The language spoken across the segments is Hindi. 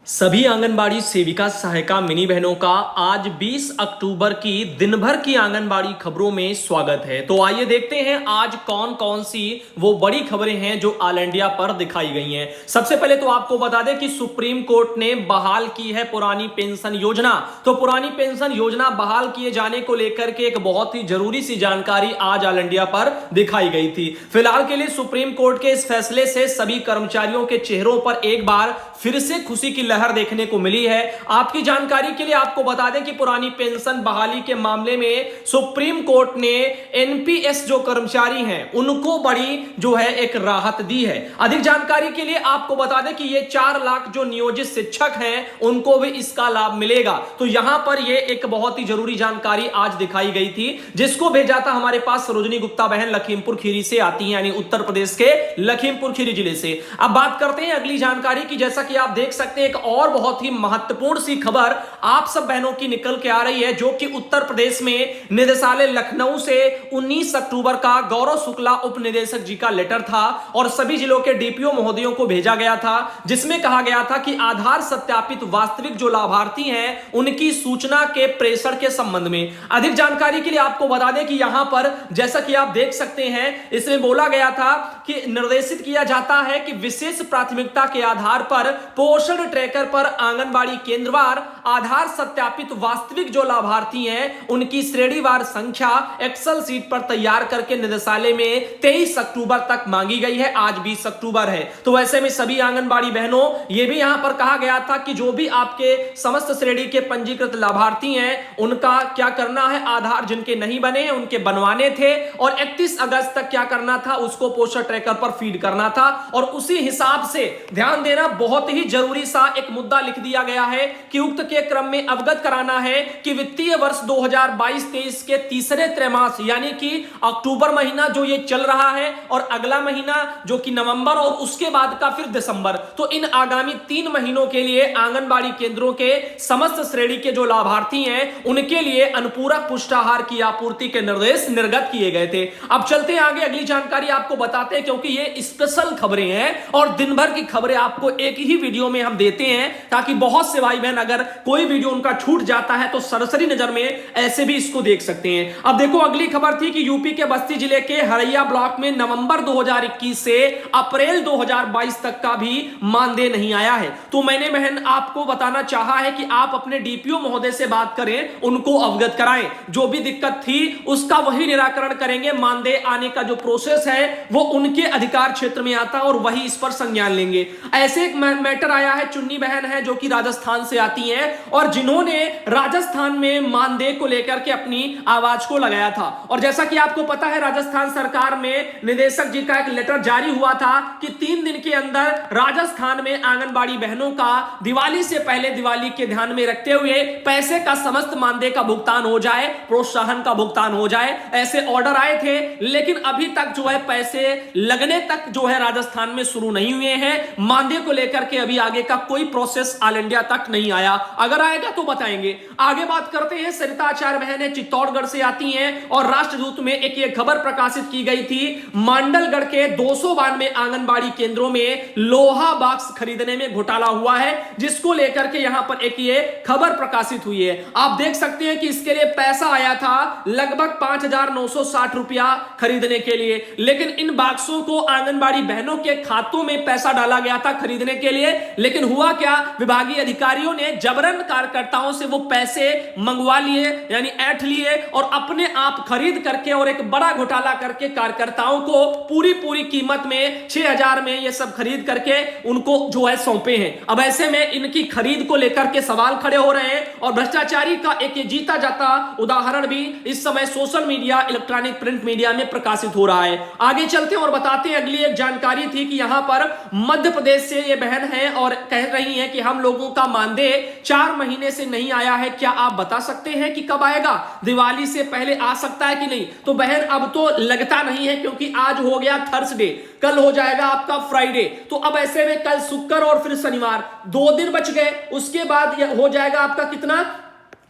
सभी आंगनबाड़ी सेविका सहायिका मिनी बहनों का आज 20 अक्टूबर की दिन भर की आंगनबाड़ी खबरों में स्वागत है। तो आइए देखते हैं आज कौन कौन सी वो बड़ी खबरें हैं जो ऑल इंडिया पर दिखाई गई हैं। सबसे पहले तो आपको बता दें कि सुप्रीम कोर्ट ने बहाल की है पुरानी पेंशन योजना। तो पुरानी पेंशन योजना बहाल किए जाने को लेकर के एक बहुत ही जरूरी सी जानकारी आज ऑल इंडिया पर दिखाई गई थी। फिलहाल के लिए सुप्रीम कोर्ट के इस फैसले से सभी कर्मचारियों के चेहरों पर एक बार फिर से खुशी की लहर देखने को मिली है। आपकी जानकारी के लिए आपको बता दें कि पुरानी पेंशन बहाली के मामले में सुप्रीम कोर्ट ने एनपीएस जो कर्मचारी हैं उनको बड़ी जो है एक राहत दी है। अधिक जानकारी के लिए आपको बता दें कि ये 4 लाख जो नियोजित शिक्षक हैं उनको भी इसका लाभ मिलेगा। तो यहां पर ये एक बहुत ही जरूरी जानकारी आज दिखाई गई थी, जिसको भेजा था हमारे पास सरोजनी गुप्ता बहन लखीमपुर खीरी से आती है, यानी उत्तर प्रदेश के लखीमपुर खीरी जिले से। अब बात करते हैं अगली जानकारी की। जैसा कि आप देख सकते हैं एक और बहुत ही महत्वपूर्ण सी खबर आप सब बहनों की निकल के आ रही है, जो कि उत्तर प्रदेश में निदेशालय लखनऊ से 19 अक्टूबर का गौरव शुक्ला उप निदेशक जी का लेटर था और सभी जिलों के डीपीओ महोदयों को भेजा गया था, जिसमें कहा गया था कि आधार सत्यापित वास्तविक जो लाभार्थी हैं उनकी सूचना के प्रेषण के संबंध में। अधिक जानकारी के लिए आपको बता दें कि यहां पर जैसा कि आप देख सकते हैं इसमें बोला गया था कि निर्देशित किया जाता है कि विशेष प्राथमिकता के आधार पर पोषण ट्रैकर पर आंगनबाड़ी केंद्रवार आधार सत्यापित वास्तविक जो लाभार्थी हैं उनकी श्रेणीवार संख्या एक्सेल सीट पर तैयार करके निदेशालय में 23 अक्टूबर तक मांगी गई है। आज 20 अक्टूबर है, तो वैसे में सभी आंगनबाड़ी बहनों ये भी यहां पर कहा गया था कि जो भी आपके समस्त श्रेणी के पंजीकृत लाभार्थी हैं उनका क्या करना है, आधार जिनके नहीं बने हैं उनके बनवाने थे और 31 अगस्त तक क्या करना था, उसको पोषण ट्रैकर पर फीड करना था। और उसी हिसाब से ध्यान देना बहुत ही जरूरी सा एक मुद्दा लिख दिया गया है कि उक्त के क्रम में अवगत कराना है कि वित्तीय वर्ष 2022-23 के तीसरे त्रैमास यानी कि अक्टूबर महीना जो ये चल रहा है और अगला महीना जो कि नवंबर और उसके बाद का फिर दिसंबर, तो इन आगामी 3 महीनों के लिए आंगनबाड़ी केंद्रों के समस्त श्रेणी के जो लाभार्थी हैं उनके लिए अनुपूरक पुष्टाहार की आपूर्ति के निर्देश निर्गत किए गए थे। अब चलते हैं आगे, अगली जानकारी आपको बताते हैं क्योंकि ये स्पेशल खबरें हैं और दिन भर की खबरें आपको एक ही वीडियो में हम देते हैं ताकि बहुत से भाई बहन अगर कोई वीडियो उनका छूट जाता है तो सरसरी नजर में ऐसे भी इसको देख सकते हैं। अब देखो अगली खबर थी कि यूपी के बस्ती जिले के हरैया ब्लॉक में नवंबर 2021 से अप्रैल 2022 तक का भी मानदेय नहीं आया है। तो मैंने बहन आपको बताना चाहा है कि आप अपने डीपीओ महोदय से बात करें, उनको अवगत कराएं, जो भी दिक्कत थी उसका वही निराकरण करेंगे। मानदेय आने का जो प्रोसेस है वो उनके अधिकार क्षेत्र में आता है और वही इस पर संज्ञान लेंगे। ऐसे एक मैटर आया है, चुन्नी बहन है जो कि राजस्थान से आती हैं और जिन्होंने राजस्थान में मानदेय को लेकर के अपनी आवाज को लगाया था। और जैसा कि आपको पता है राजस्थान सरकार में निदेशक जी का एक लेटर जारी हुआ था कि 3 दिन के अंदर राजस्थान में आंगनबाड़ी बहनों का दिवाली से पहले, दिवाली के ध्यान में रखते हुए पैसे का समस्त मानदेय का भुगतान हो जाए, प्रोत्साहन का भुगतान हो जाए, ऐसे ऑर्डर आए थे। लेकिन अभी तक जो है पैसे लगने तक जो है राजस्थान में शुरू नहीं हुए हैं। मानदेय को लेकर के अभी आगे का कोई प्रोसेस ऑल इंडिया तक नहीं आया, अगर आएगा तो बताएंगे। आगे बात करते हैं, सरिता आचार्य बहन है, चित्तौड़गढ़ से आती हैं और राष्ट्रदूत में एक ये खबर प्रकाशित की गई थी, मांडलगढ़ के 292 आंगनबाड़ी केंद्रों में लोहा बॉक्स खरीदने में घोटाला हुआ है, जिसको लेकर के यहां पर एक ये खबर प्रकाशित हुई है। आप देख सकते हैं कि इसके लिए पैसा आया था लगभग 5,960 रुपया खरीदने के लिए, लेकिन इन बॉक्सों को आंगनबाड़ी बहनों के खातों में पैसा डाला गया था खरीदने के लिए। लेकिन हुआ क्या, विभागीय अधिकारियों ने जबरन कार्यकर्ताओं से वो पैसे मंगवा लिए, यानी ऐंठ लिए और अपने आप खरीद करके और एक बड़ा घोटाला करके कार्यकर्ताओं को पूरी कीमत में 6,000 में ये सब खरीद करके उनको जो है सौंपे हैं। अब ऐसे में इनकी खरीद को लेकर के सवाल खड़े हो रहे हैं और भ्रष्टाचारी का एक जीता जाता उदाहरण भी इस समय social media, electronic print media में प्रकाशित हो रहा है। आगे चलते हैं और बताते हैं, अगली एक जानकारी थी कि यहां पर मध्य प्रदेश से ये बहन है और कह रही हैं कि हम लोगों का मानदेय 4 महीने से नहीं आया है, क्या आप बता सकते हैं कि कब आएगा, दिवाली से पहले आ सकता है कि नहीं। तो बहन अब तो लगता नहीं है क्योंकि आज हो गया थर्सडे, कल हो जाएगा आपका फ्राइडे, तो अब ऐसे में कल शुक्र और फिर शनिवार 2 दिन बच गए, उसके बाद हो जाएगा आपका कितना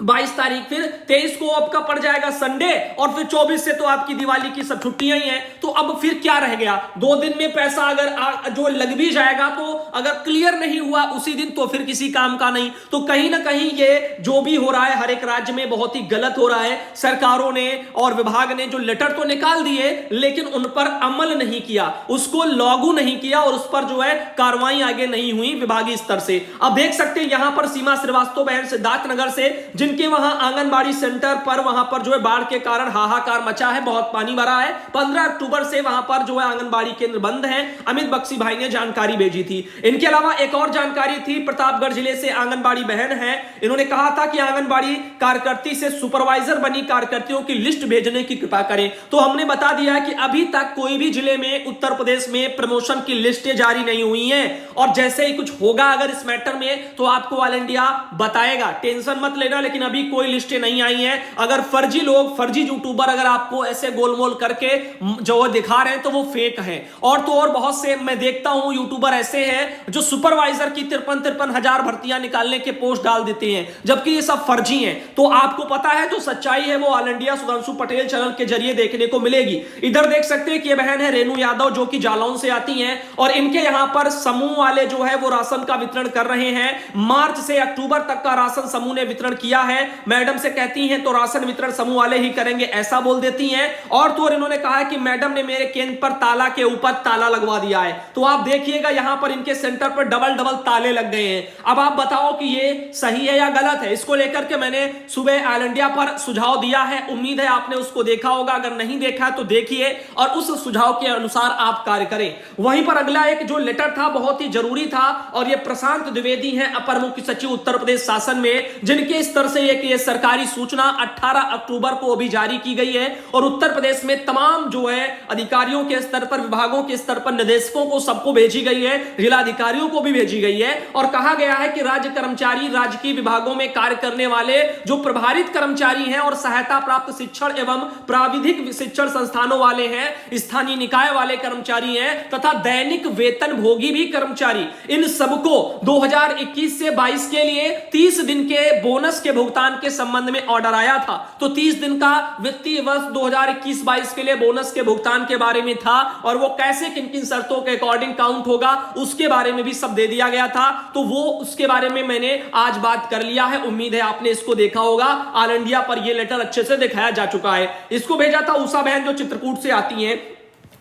22 तारीख, फिर 23 को आपका पड़ जाएगा संडे, और फिर 24 से तो आपकी दिवाली की सब छुट्टियां ही हैं। तो अब फिर क्या रह गया? 2 दिन में पैसा अगर जो लग भी जाएगा, तो अगर क्लियर नहीं हुआ उसी दिन तो फिर किसी काम का नहीं। तो कहीं ना कहीं ये जो भी हो रहा है हर एक राज्य में बहुत ही गलत हो रहा है। सरकारों ने और विभाग ने जो लेटर तो निकाल दिए, लेकिन उन पर अमल नहीं किया, उसको लागू नहीं किया, और उस पर जो है कार्रवाई आगे नहीं हुई विभागीय स्तर से। अब देख सकते हैं यहां पर सीमा श्रीवास्तव बहन सिद्धार्थनगर से, जिनके वहां आंगनबाड़ी सेंटर पर वहां पर जो है बाढ़ के कारण हाहाकार मचा है, बहुत पानी भरा है। 15 अक्टूबर से वहां पर जो है आंगनबाड़ी केंद्र बंद है। अमित बख्शी भाई ने जानकारी भेजी थी। इनके अलावा एक और जानकारी थी, प्रतापगढ़ जिले से आंगनबाड़ी बहन है, इन्होंने कहा था कि आंगनबाड़ी कार्यकर्ती से सुपरवाइजर बनी कार्यकर्तियों की लिस्ट भेजने की कृपा करें। तो हमने बता दिया कि अभी तक कोई भी जिले में उत्तर प्रदेश में प्रमोशन की लिस्टें जारी नहीं हुई हैं, और जैसे ही कुछ होगा अगर इस मैटर में तो आपको ऑल इंडिया बताएगा, टेंशन मत लेना। लेकिन अभी कोई लिस्टें नहीं आई हैं। अगर फर्जी लोग, फर्जी यूट्यूबर अगर आपको ऐसे गोलमोल करके जो दिखा रहे हैं तो वो फेक है। और तो और बहुत से मैं देखता हूं यूट्यूबर ऐसे हैं जो सुपरवाइजर की 53-53 हजार भर्तियां निकालने के पोस्ट डाल देते हैं, जबकि ये सब फर्जी हैं। तो आपको पता है जो सच्चाई है वो all India Sudhanshu Patel channel के जरिए देखने को मिलेगी। इधर देख सकते हैं कि ये बहन है रेणु यादव, जो कि जालौन से आती हैं, और इनके यहां पर समूह वाले जो है वो राशन का वितरण कर रहे हैं। मार्च से अक्टूबर तक का राशन समूह ने वितरण किया है। मैडम से कहती हैं तो राशन वितरण समूह वाले ही करेंगे, ऐसा बोल देती हैं। और तो और इन्होंने कहा है कि मैडम ने मेरे केंद्र पर ताला के ऊपर ताला लगवा दिया है। तो आप देखिएगा यहां पर इनके सेंटर पर डबल डबल ताले लग गए हैं। अब आप बताओ कि ये सही है या गलत है? इसको लेकर के मैंने सुबह ऑल इंडिया पर सुझाव दिया है, उम्मीद है आपने उसको देखा होगा। अगर नहीं देखा तो देखिए और उस सुझाव के अनुसार आप कार्य करें। वहीं पर अगला एक जो लेटर था बहुत ही जरूरी था, और ये प्रशांत द्विवेदी हैं, अपर मुख्य सचिव उत्तर प्रदेश शासन में, जिनके स्तर से ये सरकारी सूचना 18 अक्टूबर को अभी जारी की गई है। और उत्तर प्रदेश में तमाम जो है अधिकारियों के स्तर पर, विभागों के स्तर पर, निदेशकों को सबको भेजी गई है, जिलाधिकारियों को भी भेजी गई है। और कहा गया है कि राज्य कर्मचारी, राजकीय विभागों में कार्य करने वाले जो प्रभारित कर्मचारी हैं और सहायता प्राप्त शिक्षण एवं प्राविधिक शिक्षण संस्थानों वाले हैं, स्थानीय निकाय वाले कर्मचारी हैं, तथा दैनिक वेतन भोगी भी कर्मचारी, इन सबको 2021 से 22 के लिए 30 दिन के बोनस के भुगतान के संबंध में ऑर्डर आया था। तो 30 दिन का वित्तीय वर्ष 2021-22 के लिए बोनस के भुगतान के बारे में था, और वो कैसे किन किन शर्तों के अकॉर्डिंग काउंट होगा उसके बारे में भी सब दे दिया गया था। तो वो उसके बारे में मैंने आज बात कर लिया है, उम्मीद है आपने इसको देखा होगा। ऑल इंडिया पर ये लेटर अच्छे से दिखाया जा चुका है। इसको भेजा था उषा बहन जो चित्रकूट से आती हैं।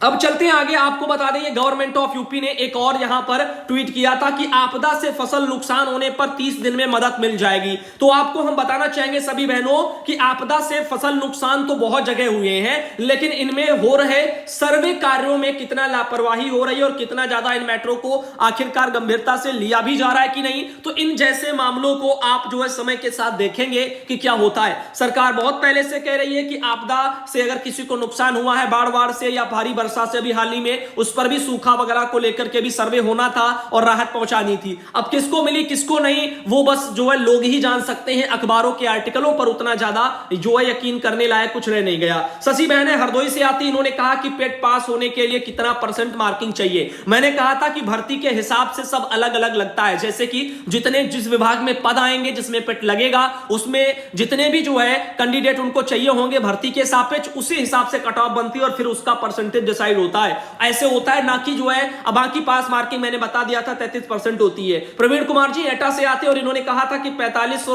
अब चलते हैं आगे, आपको बता दें ये गवर्नमेंट ऑफ यूपी ने एक और यहां पर ट्वीट किया था कि आपदा से फसल नुकसान होने पर 30 दिन में मदद मिल जाएगी। तो आपको हम बताना चाहेंगे सभी बहनों कि आपदा से फसल नुकसान तो बहुत जगह हुए हैं, लेकिन इनमें हो रहे सर्वे कार्यों में कितना लापरवाही हो रही है और कितना ज्यादा इन मैटरों को आखिरकार गंभीरता से लिया भी जा रहा है कि नहीं। तो इन जैसे मामलों को आप जो है समय के साथ देखेंगे कि क्या होता है। सरकार बहुत पहले से कह रही है कि आपदा से अगर किसी को नुकसान हुआ है, बाढ़ से या भारी से भी हाल ही में, उस पर भी सूखा वगैरह को लेकर के भी सर्वे होना था और राहत पहुंचानी थी। अब किसको मिली किसको नहीं वो बस जो है लोग ही जान सकते हैं। अखबारों के आर्टिकलों पर उतना ज्यादा जो है यकीन करने लायक कुछ रह नहीं गया। शशि बहन हरदोई से आती, इन्होंने कहा कि पेट पास होने के लिए कितना % मार्किंग चाहिए। मैंने कहा था कि भर्ती के हिसाब से सब अलग अलग लगता है, जैसे कि जिस विभाग में पद आएंगे, जिसमें पेट लगेगा, उसमें जितने भी जो है कैंडिडेट उनको चाहिए होंगे भर्ती के सापेक्ष, उसी हिसाब से कट ऑफ बनती है और फिर उसका परसेंटेज डिसाइड होता है। ऐसे होता है ना कि जो है अब बाकी पास मार्किंग मैंने बता दिया था 33% होती है। प्रवीण कुमार जी एटा से आते और इन्होंने कहा था कि 4500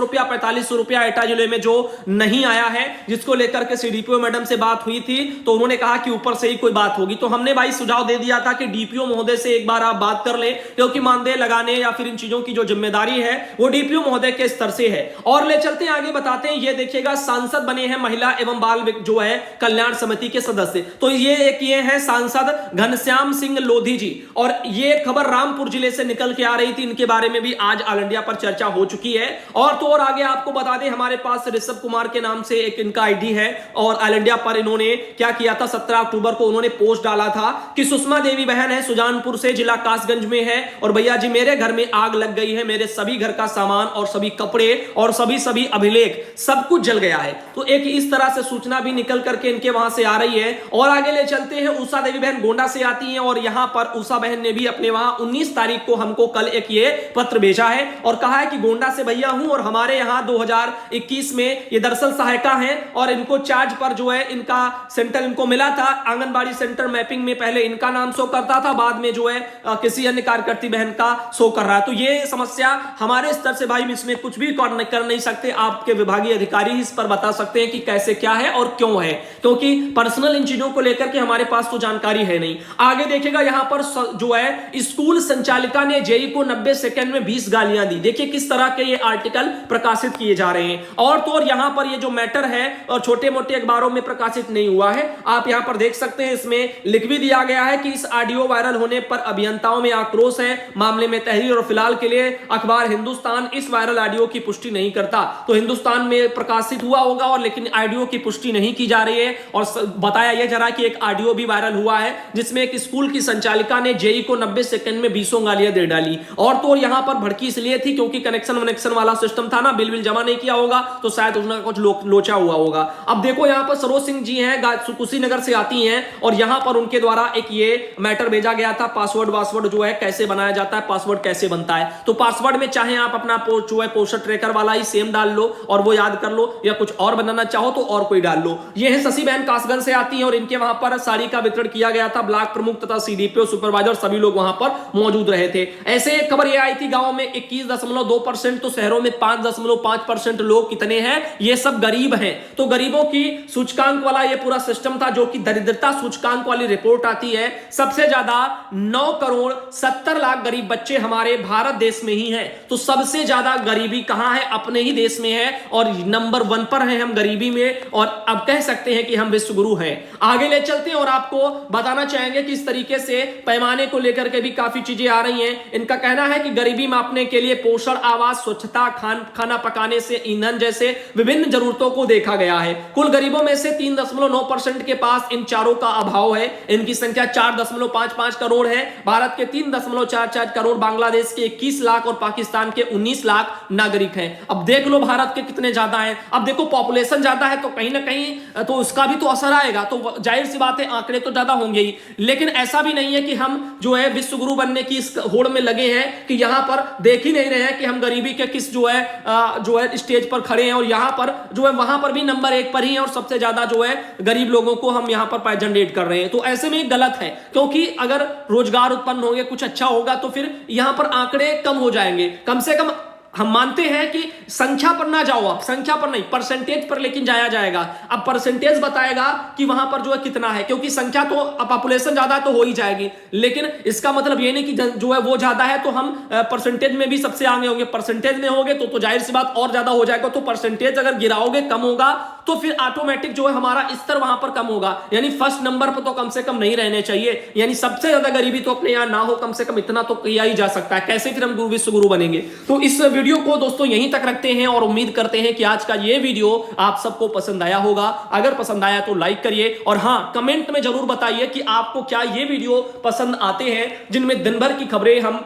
रुपया एटा जिले में जो नहीं आया है, जिसको लेकर के सीडीपीओ मैडम से बात हुई थी, तो उन्होंने कहा कि ऊपर से ही कोई बात होगी। तो हमने भाई सुझाव दे दिया था कि डीपीओ महोदय से एक बार आप बात कर लें, क्योंकि मानदेय लगाने या फिर इन चीजों की जो जिम्मेदारी है वो डीपीओ महोदय के स्तर से है। और ले चलते हैं आगे, बताते हैं। ये देखिएगा सांसद बने हैं महिला एवं बाल जो है कल्याण समिति के सदस्य। तो ये है सांसद घनश्याम सिंह लोधी जी, और ये खबर रामपुर जिले से निकल के आ रही थी। इनके बारे में भी आज ऑल इंडिया पर चर्चा हो चुकी है। और तो और आगे आपको बता दें, हमारे पास ऋषभ कुमार के नाम से एक इनका आईडी है, और ऑल इंडिया पर इन्होंने क्या किया था, 17 अक्टूबर को उन्होंने पोस्ट डाला था कि सुषमा देवी बहन है, सुजानपुर से, जिला कासगंज में है, और भैया जी मेरे घर में आग लग गई है, मेरे सभी घर का सामान और सभी कपड़े और सभी अभिलेख सब कुछ जल गया है। तो एक इस तरह से सूचना भी निकल करके इनके वहां से आ रही है। और आगे ले चलते हैं, उषा देवी बहन गोंडा से आती हैं और यहां पर उषा बहन ने भी अपने वहां 19 तारीख को हमको कल एक ये पत्र भेजा है और कहा है कि गोंडा से भैया हूं और हमारे यहां 2021 में ये दरअसल सहायिका हैं और इनको चार्ज पर जो है इनका सेंटर इनको मिला था। आंगनबाड़ी सेंटर मैपिंग में पहले इनका नाम शो करता था, बाद में जो है किसी अन्य कार्यकर्ती बहन का शो कर रहा है। तो ये समस्या हमारे स्तर से भाई इसमें कुछ भी कर नहीं सकते, आपके विभागीय अधिकारी इस पर बता सकते हैं कि कैसे क्या है और क्यों है, क्योंकि पर्सनल इन चीजों को लेकर के हमारे पास तो जानकारी है नहीं। आगे देखेगा यहां पर जो है स्कूल संचालिका ने जेई को 90 सेकंड में 20 गालियां दी। देखिए किस तरह के ये आर्टिकल प्रकाशित किए जा रहे हैं और तो और यहां पर ये जो मैटर है और छोटे मोटे अखबारों में प्रकाशित नहीं हुआ है, आप यहां पर देख सकते हैं। इसमें लिख भी दिया गया है कि इस ऑडियो वायरल होने पर अभियंताओं में आक्रोश है, मामले में तहरीर और फिलहाल के लिए अखबार हिंदुस्तान इस वायरल ऑडियो की पुष्टि नहीं करता। तो हिंदुस्तान में प्रकाशित हुआ होगा और लेकिन ऑडियो की पुष्टि नहीं की जा रही है और बताया यह जा रहा है कि एक ऑडियो भी वायरल हुआ है जिसमें एक स्कूल की संचालिका ने जेई को 90 सेकंड में 20 गालियां दे डाली और तो यहां पर भड़की इसलिए थी क्योंकि कनेक्शन वाला सिस्टम था ना, बिल जमा नहीं किया होगा तो शायद उसने कुछ लोचा हुआ होगा। अब देखो यहां पर सरोज सिंह जी हैं, कुशीनगर से आती हैं और यहां पर उनके द्वारा एक ये मैटर भेजा गया था, पासवर्ड जो है कैसे बनाया जाता है, पासवर्ड कैसे बनता है। तो पासवर्ड में चाहे आप अपना जो है पोस्टर ट्रैकर वाला ही सेम डाल लो और वो याद कर लो, या कुछ और बनाना चाहो तो और कोई डाल लो। ये है शशि बहन कासगंज से आती है और इनके वहां पर साड़ी का वितरण किया गया था, ब्लॉक प्रमुख तथा सीडीपीओ सुपरवाइजर सभी लोग वहां पर मौजूद रहे थे। ऐसे खबर ये आई थी गांव में 21.2%, तो शहरों में 5.5% लोग कितने हैं, ये सब गरीब हैं। तो गरीबों की सूचकांक वाला ये पूरा सिस्टम था, जो कि दरिद्रता सूचकांक वाली रिपोर्ट आती है। सबसे ज्यादा 9,70,00,000 गरीब बच्चे हमारे भारत देश में ही हैं। तो सबसे ज्यादा गरीबी कहां है, अपने ही देश में है और नंबर 1 पर हैं हम गरीबी में, और अब कह सकते हैं कि हम विश्व गुरु हैं। आगे ले चलते हैं और आपको बताना चाहेंगे कि इस तरीके से पैमाने को लेकर के भी काफी चीजें आ रही हैं। इनका कहना है कि गरीबी मापने के लिए पोषण, आवास, स्वच्छता, खाना पकाने से ईंधन जैसे विभिन्न जरूरतों को देखा गया है। कुल गरीबों में से 3.9% के पास इन चारों का अभाव है। इनकी संख्या 4.55 करोड़ है। भारत के 3.44 करोड़, बांग्लादेश के 21 लाख और पाकिस्तान के 19 लाख नागरिक हैं। अब देख लो भारत के कितने ज्यादा हैं। अब देखो पॉपुलेशन ज्यादा है तो कहीं ना कहीं तो उसका भी तो असर आएगा, तो जाहिर सी बात है आंकड़े तो ज्यादा होंगे ही। लेकिन ऐसा भी नहीं है कि हम जो है विश्व गुरु बनने की इस होड़ में लगे हैं कि यहां पर देख ही नहीं रहे हैं कि हम गरीबी के किस जो है स्टेज पर खड़े हैं और यहां पर जो है वहां पर भी नंबर 1 पर ही है और सबसे ज्यादा जो है गरीब लोगों को हम यहां पर जनरेट कर रहे हैं। तो ऐसे में गलत है, क्योंकि अगर रोजगार उत्पन्न होंगे, कुछ अच्छा होगा तो फिर यहां पर आंकड़े कम हो जाएंगे। कम से कम हम मानते हैं कि संख्या पर ना जाओ, आप संख्या पर नहीं, परसेंटेज पर लेकिन जाया जाएगा। अब परसेंटेज बताएगा कि वहां पर जो है कितना है, क्योंकि संख्या तो अब पॉपुलेशन ज्यादा है तो हो ही जाएगी, लेकिन इसका मतलब ये नहीं कि जो है वो ज्यादा है तो हम परसेंटेज में भी सबसे आगे होंगे। परसेंटेज में होंगे तो जाहिर सी बात और ज्यादा हो जाएगा। तो परसेंटेज अगर गिराओगे, कम होगा, तो फिर ऑटोमेटिक जो है हमारा स्तर वहां पर कम होगा। यानी फर्स्ट नंबर पर तो कम से कम नहीं रहने चाहिए, यानी सबसे ज्यादा गरीबी तो अपने यहां ना हो, कम से कम इतना तो किया ही जा सकता है। कैसे फिर हम विश्व गुरु बनेंगे। तो इस वीडियो को दोस्तों यहीं तक रखते हैं और उम्मीद करते हैं कि आज का ये वीडियो आप सबको पसंद आया होगा। अगर पसंद आया तो लाइक करिए और हां, कमेंट में जरूर बताइए कि आपको क्या ये वीडियो पसंद आते हैं जिनमें दिन भर की खबरें हम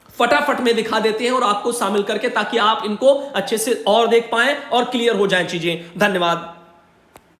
फटाफट में दिखा देते हैं और आपको शामिल करके, ताकि आप इनको अच्छे से और देख पाएं और क्लियर हो जाएं चीजें। धन्यवाद।